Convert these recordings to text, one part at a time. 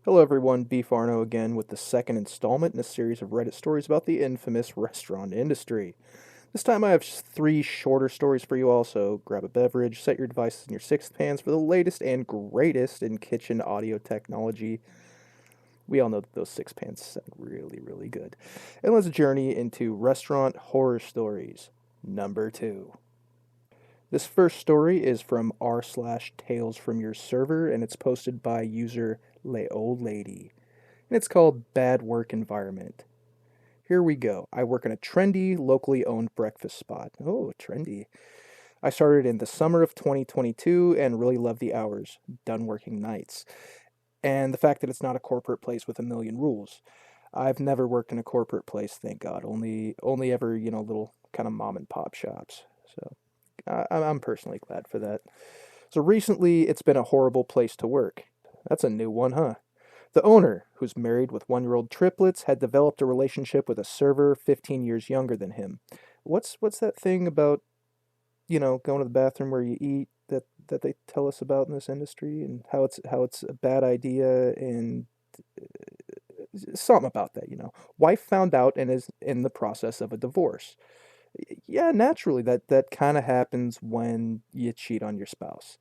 Hello everyone, Beef Arno again with the second installment in a series of Reddit stories about the infamous restaurant industry. This time I have three shorter stories for you all, so grab a beverage, set your devices in your sixth pans for the latest and greatest in kitchen audio technology. We all know that those six pans sound really, really good. And let's journey into restaurant horror stories. Number two. This first story is from r slash tales from your server, and it's posted by user Le Old Lady. And it's called Bad Work Environment. Here we go. I work in a trendy, locally owned breakfast spot. Oh, trendy. I started in the summer of 2022 and really love the hours. Done working nights. And the fact that it's not a corporate place with a million rules. I've never worked in a corporate place, thank God. Only ever, little kind of mom and pop shops. So I'm personally glad for that. So recently, it's been a horrible place to work. That's a new one, huh? The owner, who's married with 1-year-old triplets, had developed a relationship with a server 15 years younger than him. What's that thing about, going to the bathroom where you eat that they tell us about in this industry and how it's a bad idea and something about that. Wife found out and is in the process of a divorce. Yeah, naturally that kind of happens when you cheat on your spouse.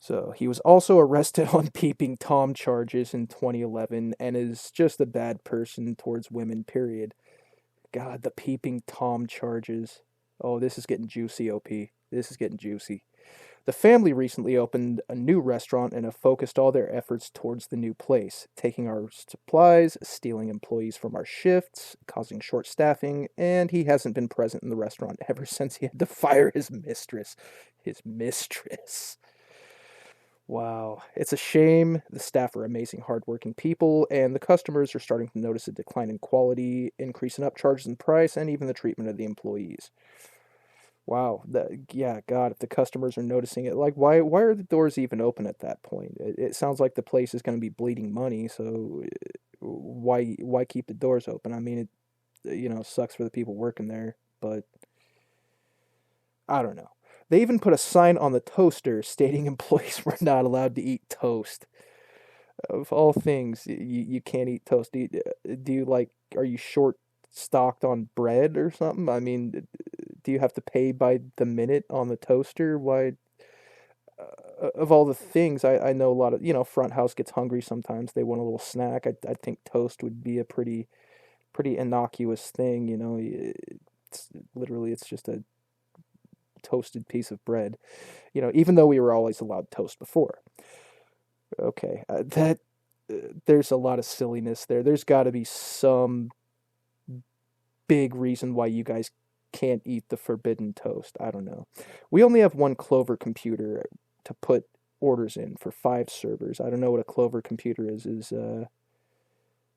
So he was also arrested on peeping Tom charges in 2011 and is just a bad person towards women, period. God, the peeping Tom charges. Oh, this is getting juicy, OP. This is getting juicy. The family recently opened a new restaurant and have focused all their efforts towards the new place, taking our supplies, stealing employees from our shifts, causing short staffing, and he hasn't been present in the restaurant ever since he had to fire his mistress. His mistress. Wow. It's a shame. The staff are amazing, hardworking people, and the customers are starting to notice a decline in quality, increase in upcharges in price, and even the treatment of the employees. Wow. Yeah, God, if the customers are noticing it, like, why are the doors even open at that point? It sounds like the place is going to be bleeding money, so why keep the doors open? I mean, it sucks for the people working there, but I don't know. They even put a sign on the toaster stating employees were not allowed to eat toast. Of all things, you can't eat toast. Do you like, are you short stocked on bread or something? I mean, do you have to pay by the minute on the toaster? Why, of all the things, I know a lot of, front house gets hungry sometimes. They want a little snack. I think toast would be a pretty innocuous thing. It's just a toasted piece of bread, even though we were always allowed toast before. Okay, there's a lot of silliness there. There's got to be some big reason why you guys can't eat the forbidden toast. I don't know. We only have one Clover computer to put orders in for 5 servers. I don't know what a Clover computer is. Is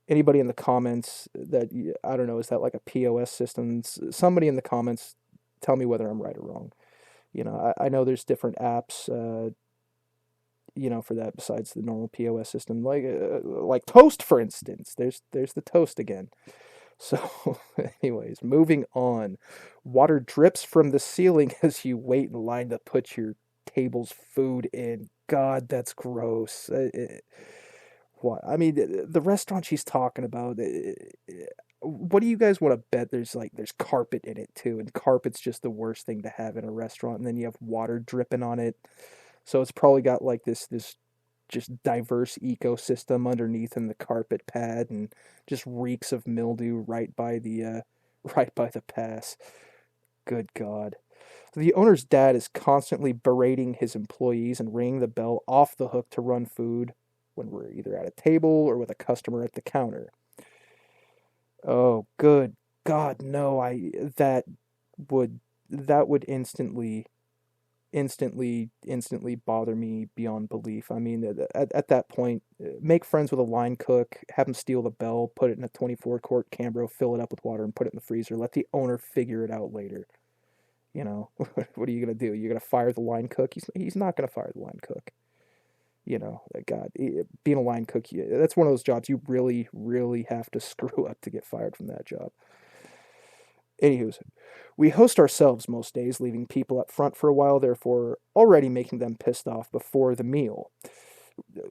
anybody in the comments that, I don't know, is that like a POS system? Somebody in the comments tell me whether I'm right or wrong. I know there's different apps, for that besides the normal POS system, like Toast, for instance. There's the Toast again. So, anyways, moving on. Water drips from the ceiling as you wait in line to put your table's food in. God, that's gross. What? I mean, the restaurant she's talking about. What do you guys want to bet? There's carpet in it too, and carpet's just the worst thing to have in a restaurant. And then you have water dripping on it, so it's probably got like this just diverse ecosystem underneath in the carpet pad, and just reeks of mildew right by the right by the pass. Good God. The owner's dad is constantly berating his employees and ringing the bell off the hook to run food when we're either at a table or with a customer at the counter. Oh, good God, no! Would that would instantly bother me beyond belief. I mean, at that point, make friends with a line cook, have him steal the bell, put it in a 24-quart Cambro, fill it up with water, and put it in the freezer. Let the owner figure it out later. What are you gonna do? You're gonna fire the line cook? He's not gonna fire the line cook. God, being a line cook, that's one of those jobs you really, really have to screw up to get fired from that job. Anywho, we host ourselves most days, leaving people up front for a while, therefore already making them pissed off before the meal.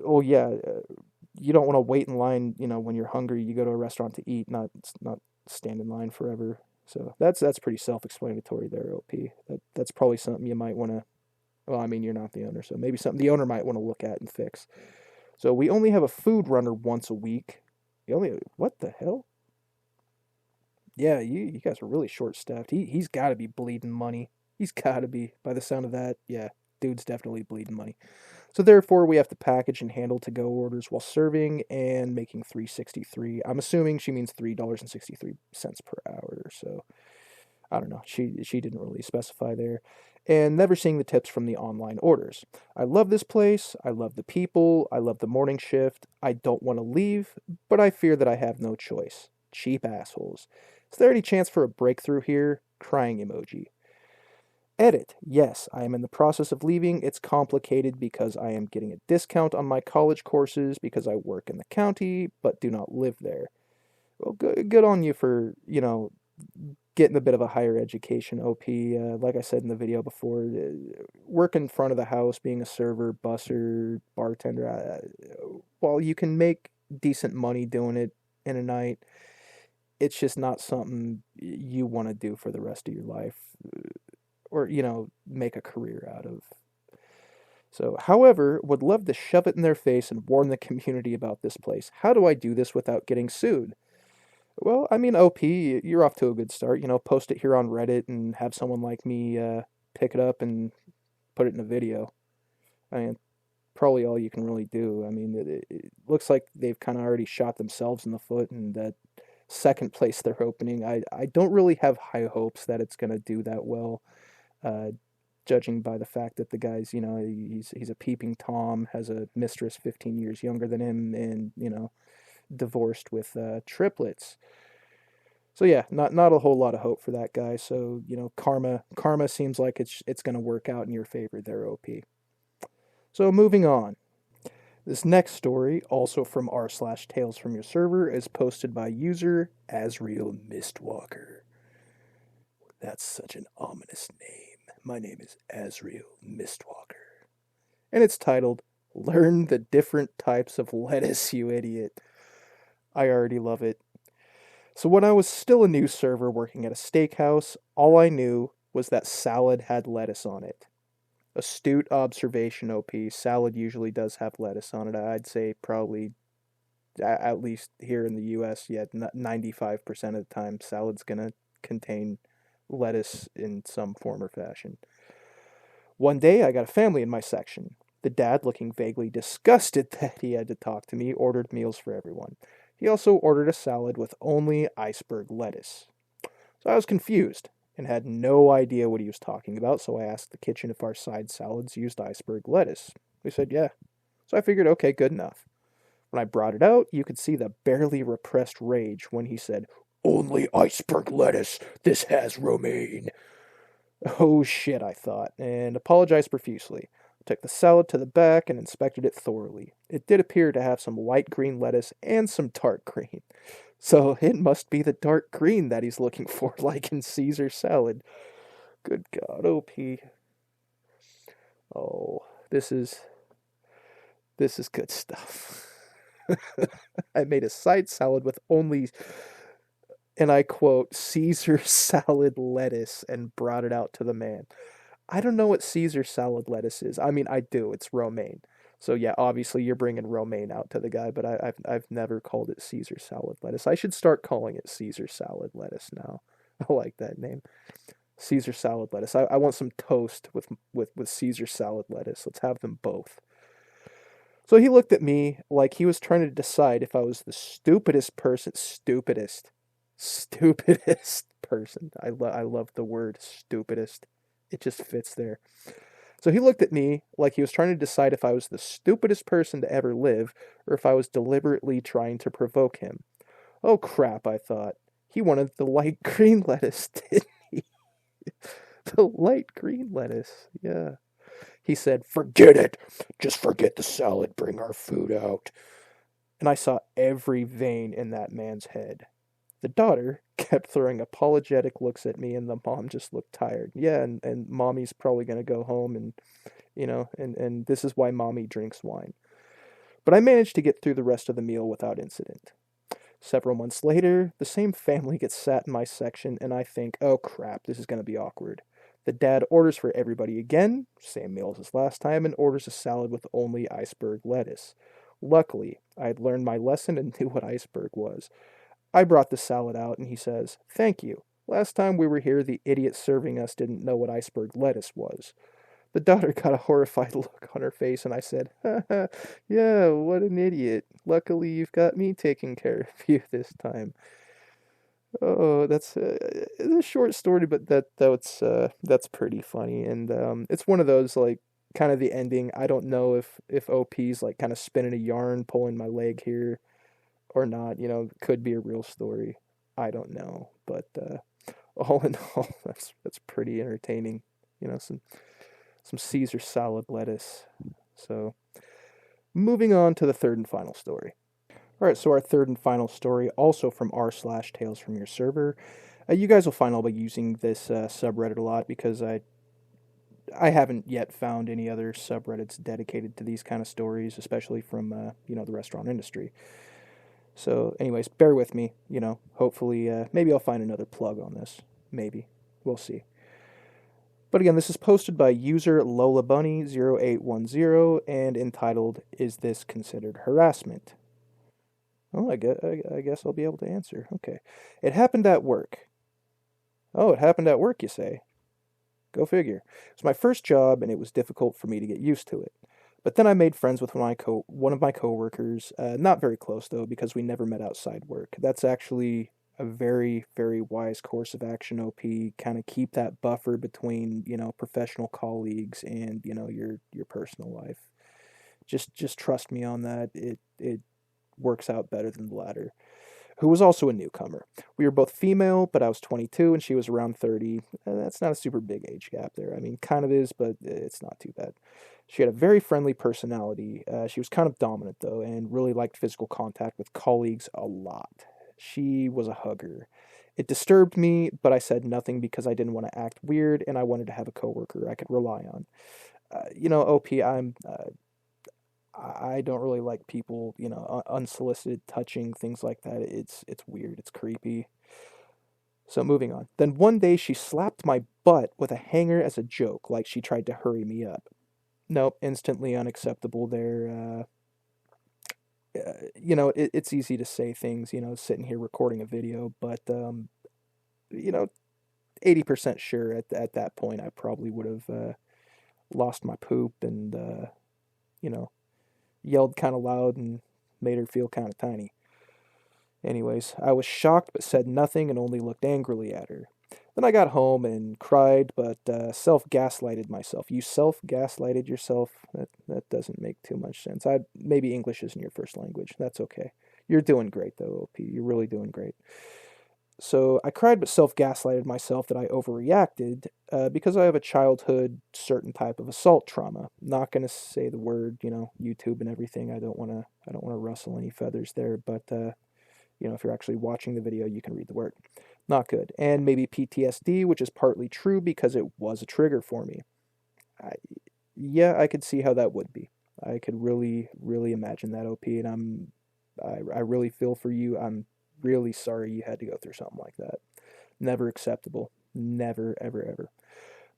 Oh, yeah, you don't want to wait in line, when you're hungry, you go to a restaurant to eat, not stand in line forever. So that's pretty self-explanatory there, OP. That's probably something you might want to. Well, I mean, you're not the owner, so maybe something the owner might want to look at and fix. So we only have a food runner once a week. What the hell? Yeah, you guys are really short staffed. He's got to be bleeding money. He's got to be, by the sound of that. Yeah, dude's definitely bleeding money. So therefore, we have to package and handle to-go orders while serving and making $3.63. I'm assuming she means $3.63 per hour. So I don't know. She didn't really specify there. And never seeing the tips from the online orders. I love this place. I love the people. I love the morning shift. I don't want to leave, but I fear that I have no choice. Cheap assholes. Is there any chance for a breakthrough here? Crying emoji. Edit. Yes, I am in the process of leaving. It's complicated because I am getting a discount on my college courses because I work in the county but do not live there. Well, good on you for, getting a bit of a higher education, OP. Like I said in the video before, work in front of the house, being a server, busser, bartender. While you can make decent money doing it in a night, it's just not something you want to do for the rest of your life or, make a career out of. So, however, would love to shove it in their face and warn the community about this place. How do I do this without getting sued? Well, I mean, OP, you're off to a good start. Post it here on Reddit and have someone like me pick it up and put it in a video. I mean, probably all you can really do. I mean, it looks like they've kind of already shot themselves in the foot, and that second place they're opening, I don't really have high hopes that it's going to do that well, judging by the fact that the guy's, he's a peeping Tom, has a mistress 15 years younger than him, and, divorced with triplets. So yeah, not a whole lot of hope for that guy. So karma seems like it's going to work out in your favor there, OP. So moving on. This next story, also from r/tales from your server, is posted by user Asriel Mistwalker. That's such an ominous name. My name is Asriel Mistwalker. And it's titled, Learn the Different Types of Lettuce, You Idiot. I already love it. So when I was still a new server working at a steakhouse, all I knew was that salad had lettuce on it. Astute observation, OP. Salad usually does have lettuce on it. I'd say probably, at least here in the US, 95% of the time, salad's going to contain lettuce in some form or fashion. One day, I got a family in my section. The dad, looking vaguely disgusted that he had to talk to me, ordered meals for everyone. He also ordered a salad with only iceberg lettuce. So I was confused and had no idea what he was talking about, so I asked the kitchen if our side salads used iceberg lettuce. They said yeah. So I figured, okay, good enough. When I brought it out, you could see the barely repressed rage when he said, "Only iceberg lettuce. This has romaine." Oh shit, I thought, and apologized profusely. Took the salad to the back and inspected it thoroughly. It did appear to have some light green lettuce and some dark green. So it must be the dark green that he's looking for, like in Caesar salad. Good God, OP. Oh, this is good stuff. I made a side salad with only, and I quote, Caesar salad lettuce and brought it out to the man. I don't know what Caesar salad lettuce is. I mean, I do. It's romaine. So yeah, obviously you're bringing romaine out to the guy, but I've never called it Caesar salad lettuce. I should start calling it Caesar salad lettuce now. I like that name. Caesar salad lettuce. I want some toast with Caesar salad lettuce. Let's have them both. So he looked at me like he was trying to decide if I was the stupidest person. I love the word stupidest. It just fits there. So he looked at me like he was trying to decide if I was the stupidest person to ever live or if I was deliberately trying to provoke him. Oh crap, I thought. He wanted the light green lettuce, didn't he? The light green lettuce, yeah. He said, "Forget it. Just forget the salad. Bring our food out." And I saw every vein in that man's head. The daughter kept throwing apologetic looks at me, and the mom just looked tired. Yeah, and mommy's probably going to go home, and, and this is why mommy drinks wine. but I managed to get through the rest of the meal without incident. Several months later, the same family gets sat in my section, and I think, oh crap, this is going to be awkward. The dad orders for everybody again, same meal as last time, and orders a salad with only iceberg lettuce. Luckily, I had learned my lesson and knew what iceberg was. I brought the salad out, and he says, "Thank you. Last time we were here, the idiot serving us didn't know what iceberg lettuce was." The daughter got a horrified look on her face, and I said, "Haha, yeah, what an idiot. Luckily, you've got me taking care of you this time." Oh, that's it's a short story, but that's pretty funny, and it's one of those like kind of the ending. I don't know if OP's like kind of spinning a yarn, pulling my leg here or not. Could be a real story. I don't know, but all in all, that's pretty entertaining. Some Caesar salad lettuce. So, moving on to the third and final story. All right, so our third and final story, also from r/tales from your server. You guys will find I'll be using this subreddit a lot because I haven't yet found any other subreddits dedicated to these kind of stories, especially from the restaurant industry. So, anyways, bear with me. Hopefully, maybe I'll find another plug on this. Maybe we'll see. But again, this is posted by user LolaBunny0810 and entitled, "Is This Considered Harassment?" Oh, I guess I'll be able to answer. Okay. It happened at work. Oh, it happened at work, you say? Go figure. It's my first job, and it was difficult for me to get used to it. But then I made friends with one of my coworkers. Not very close though, because we never met outside work. That's actually a very, very wise course of action. OP, kind of keep that buffer between professional colleagues and your personal life. Just trust me on that. It works out better than the latter. Who was also a newcomer. We were both female, but I was 22 and she was around 30. That's not a super big age gap there. I mean, kind of is, but it's not too bad. She had a very friendly personality. She was kind of dominant, though, and really liked physical contact with colleagues a lot. She was a hugger. It disturbed me, but I said nothing because I didn't want to act weird and I wanted to have a coworker I could rely on. OP, I don't really like people, unsolicited touching, things like that. It's weird. It's creepy. So moving on. Then one day she slapped my butt with a hanger as a joke, like she tried to hurry me up. Nope, instantly unacceptable there. It's easy to say things, sitting here recording a video, but, 80% sure at that point I probably would have lost my poop and, you know, yelled kind of loud and made her feel kind of tiny. Anyways, I was shocked but said nothing and only looked angrily at her. Then I got home and cried, but self-gaslighted myself. You self-gaslighted yourself? That doesn't make too much sense. Maybe English isn't your first language. That's okay. You're doing great, though, OP. You're really doing great. So I cried but self-gaslighted myself that I overreacted because I have a childhood certain type of assault trauma. Not going to say the word, YouTube and everything. I don't want to rustle any feathers there, but if you're actually watching the video, you can read the word. Not good. And maybe PTSD, which is partly true because it was a trigger for me. I could see how that would be. I could really, really imagine that, OP, and I really feel for you. I'm really sorry you had to go through something like that. Never acceptable. Never, ever, ever.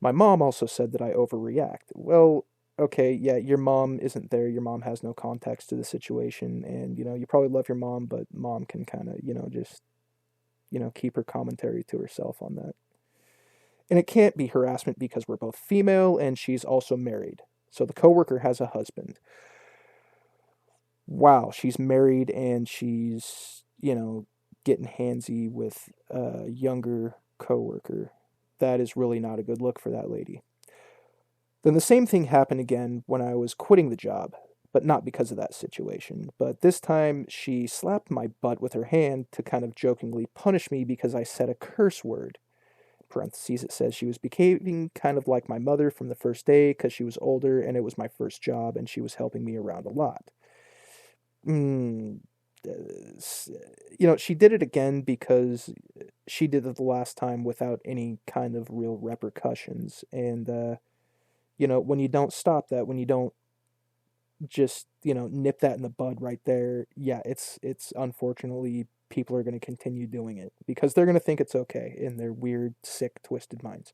My mom also said that I overreact. Well, okay, yeah, your mom isn't there. Your mom has no context to the situation, and you probably love your mom, but mom can kind of just keep her commentary to herself on that. And it can't be harassment because we're both female and she's also married. So the coworker has a husband. Wow, she's married and she's getting handsy with a younger coworker. That is really not a good look for that lady. Then the same thing happened again when I was quitting the job, but not because of that situation. But this time she slapped my butt with her hand to kind of jokingly punish me because I said a curse word. In parentheses, it says she was behaving kind of like my mother from the first day because she was older and it was my first job and she was helping me around a lot. She did it again because she did it the last time without any kind of real repercussions. And, when you don't stop that, when you don't just, nip that in the bud right there. Yeah, it's unfortunately people are going to continue doing it because they're going to think it's okay in their weird, sick, twisted minds.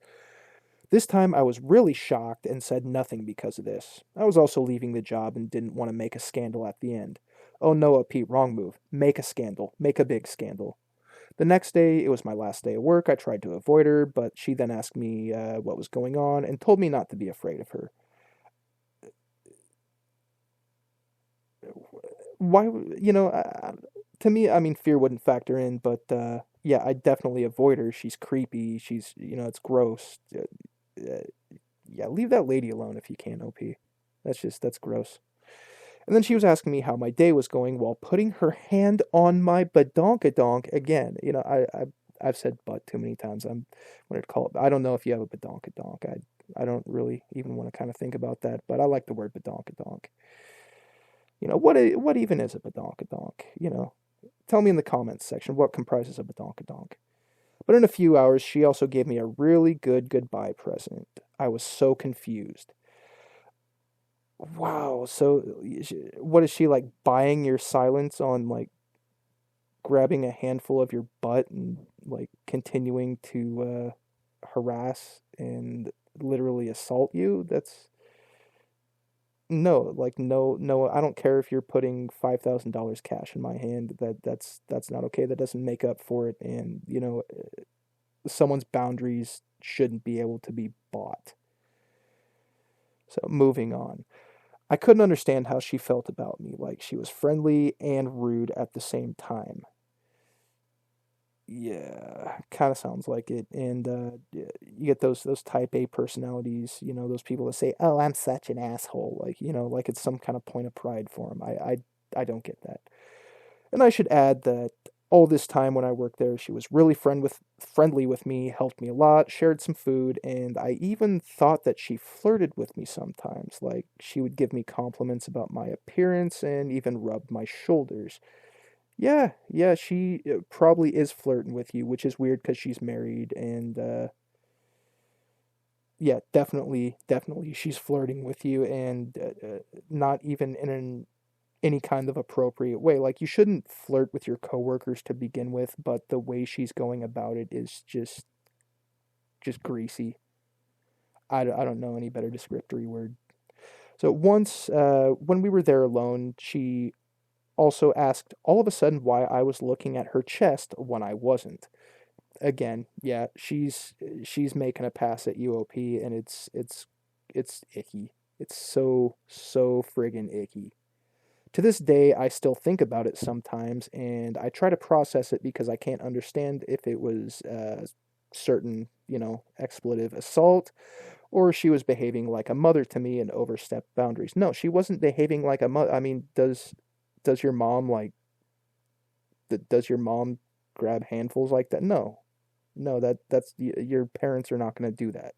This time I was really shocked and said nothing because of this. I was also leaving the job and didn't want to make a scandal at the end. Oh no, Pete, wrong move. Make a scandal. Make a big scandal. The next day, it was my last day at work. I tried to avoid her, but she then asked me what was going on and told me not to be afraid of her. Why, to me, I mean, fear wouldn't factor in, but yeah, I definitely avoid her. She's creepy. She's, it's gross. Uh, yeah, leave that lady alone if you can, OP. That's gross. And then she was asking me how my day was going while putting her hand on my badonkadonk again. I've said butt too many times. I'm going to call it. I don't know if you have a badonkadonk. I don't really even want to kind of think about that, but I like the word badonkadonk. What even is a badonkadonk? Tell me in the comments section what comprises a badonkadonk. But in a few hours, she also gave me a really good goodbye present. I was so confused. Wow, so what is she like buying your silence on like grabbing a handful of your butt and like continuing to harass and literally assault you? That's no, like no, I don't care if you're putting $5,000 cash in my hand. That's not okay. That doesn't make up for it. And someone's boundaries shouldn't be able to be bought. So moving on. I couldn't understand how she felt about me. Like she was friendly and rude at the same time. Yeah, kind of sounds like it. And you get those type A personalities, those people that say, "Oh, I'm such an asshole," like like it's some kind of point of pride for them. I don't get that. And I should add that all this time when I worked there, she was really friendly with me, helped me a lot, shared some food, and I even thought that she flirted with me sometimes. Like she would give me compliments about my appearance and even rub my shoulders. Yeah, yeah, she probably is flirting with you, which is weird because she's married, and yeah, definitely, she's flirting with you, and not even in any kind of appropriate way. Like you shouldn't flirt with your coworkers to begin with, but the way she's going about it is just greasy. I don't know any better descriptory word. So once, when we were there alone, she also asked all of a sudden why I was looking at her chest when I wasn't. Again, yeah, she's making a pass at UOP, and it's icky. It's so friggin' icky. To this day, I still think about it sometimes, and I try to process it because I can't understand if it was certain, expletive assault, or she was behaving like a mother to me and overstepped boundaries. No, she wasn't behaving like a mother. I mean, does your mom like does your mom grab handfuls like that? No, no, that's your parents are not going to do that.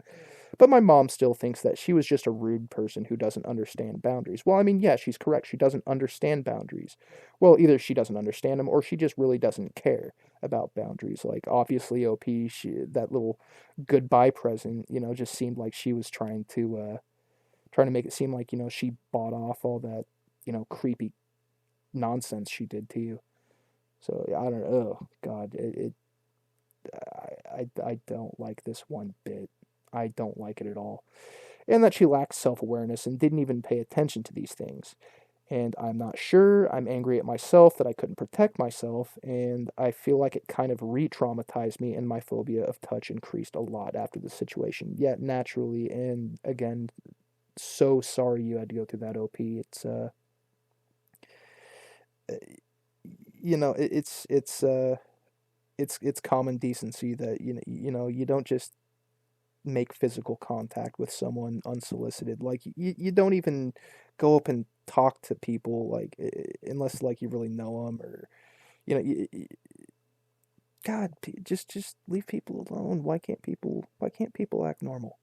But my mom still thinks that she was just a rude person who doesn't understand boundaries. Well, I mean, yeah, she's correct. She doesn't understand boundaries. Well, either she doesn't understand them or she just really doesn't care about boundaries. Like, obviously, OP, that little goodbye present, just seemed like she was trying to make it seem like, she bought off all that, creepy nonsense she did to you. So, I don't know. Oh, God, I don't like this one bit. I don't like it at all. And that she lacks self awareness and didn't even pay attention to these things. And I'm not sure. I'm angry at myself that I couldn't protect myself. And I feel like it kind of re traumatized me, and my phobia of touch increased a lot after the situation. Yet, naturally, and again, so sorry you had to go through that, OP. Uh, it's common decency that you don't just make physical contact with someone unsolicited. Like you don't even go up and talk to people like unless like you really know them, or you know you, God, just leave people alone. Why can't people act normal?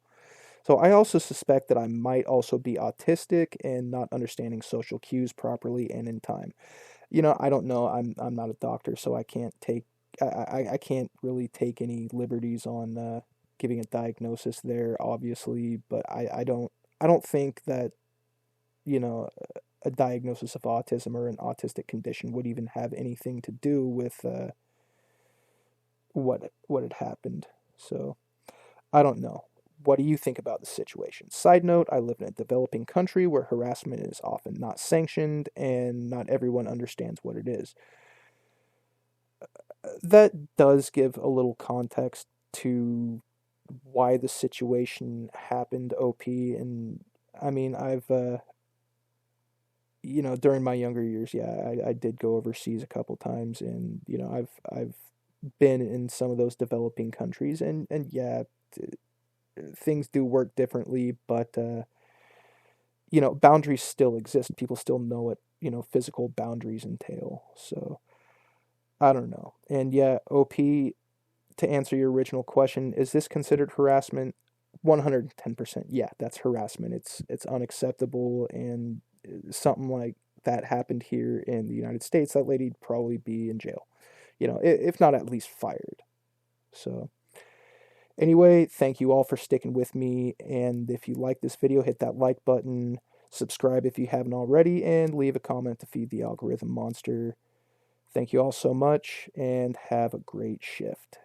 So I also suspect that I might also be autistic and not understanding social cues properly and in time. I don't know. I'm not a doctor, so I can't really take any liberties on giving a diagnosis there, obviously. But I don't think that you know a diagnosis of autism or an autistic condition would even have anything to do with what had happened. So I don't know. What do you think about the situation? Side note, I live in a developing country where harassment is often not sanctioned and not everyone understands what it is. That does give a little context to why the situation happened, OP. And I mean, during my younger years, yeah, I did go overseas a couple times, and I've been in some of those developing countries, and yeah, things do work differently, but boundaries still exist. People still know what physical boundaries entail. So I don't know. And yeah, OP, to answer your original question, is this considered harassment? 110%. Yeah, that's harassment. It's unacceptable, and something like that happened here in the United States, that lady'd probably be in jail. If not at least fired. So anyway, thank you all for sticking with me, and if you like this video, hit that like button, subscribe if you haven't already, and leave a comment to feed the algorithm monster. Thank you all so much, and have a great shift.